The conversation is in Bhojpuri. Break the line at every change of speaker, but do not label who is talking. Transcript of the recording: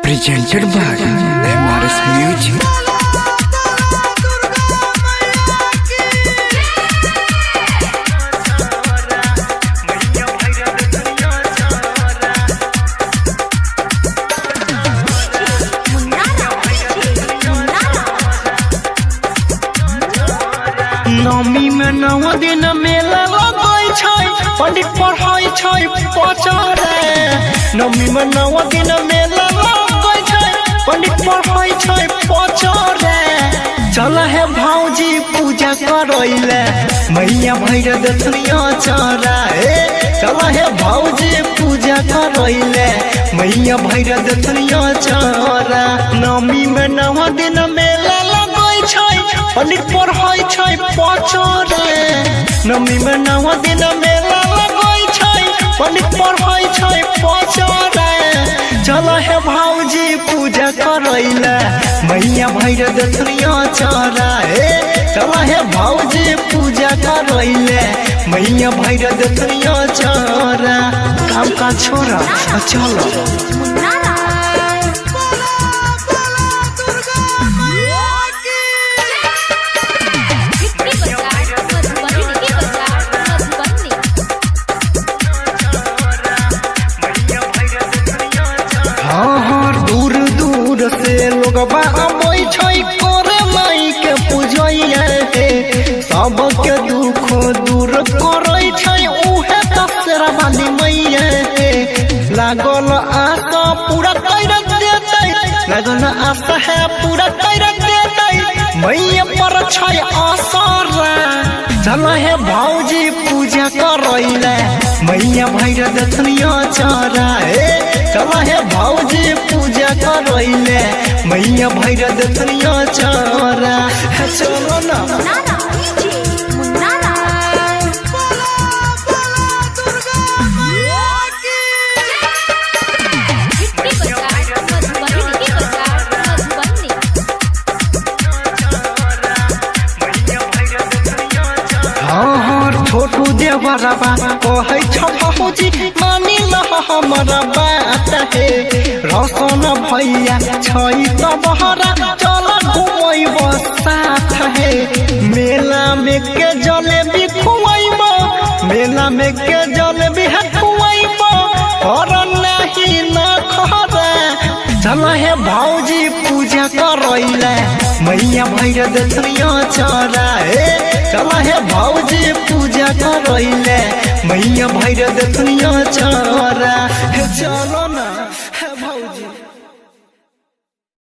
presented by MRS Music.
नमी में 9 दिन मेला लगै छै, पंडित पढ़ाई छै पचरे। नमी में 9 दिन मेला लगै छै, पंडित पढ़ाई छै पचरे। चल है भौजी पूजा करैले, मैया भैर दथनिया चरा। चल है भौजी पूजा करैले, मैया भैर दथनिया चरा। नमी में 9 दिन मेला लगै छै, पंडित पढ़ाई छै पचरे। नमी में 9 दिन मेला लगै छै, पंडित पढ़ाई छै पचरे। चल है भौजी पूजा करैले, मैया भैर दथनिया चरा। चल है भौजी पूजा करैले, मैया भैर दथनिया चरा। काम का छोरा चलो से लोग आबै छै करे माई के पूजैया। सबके दुख दूर करै छै उहे तसेरा वाली मैया। लागल आशा पूरा कर देतै, लागल आशा है पूरा कर देतै, मैया पर छै असरा। चल है भौजी पूजा करैले, मैया भैर दथनिया चरा। चल है भौजी पूजा करैले, मैया भैर दथनिया चरा। चलो ना छोटू देवरबा कहै छ भौजी मानी ल हमरा बात हे। रसन भैया छै त बहरा चल घुमैब साथ हे। मेला में के जलेबी खुआइब, मेला में के जलेबी खुआइब, और नहीं न खरा। चल है भौजी पूजा करैले, मैया भैर दथनिया चरा। चल है भौजी पूजा करैले, मैया भैर दथनिया चरा। चलो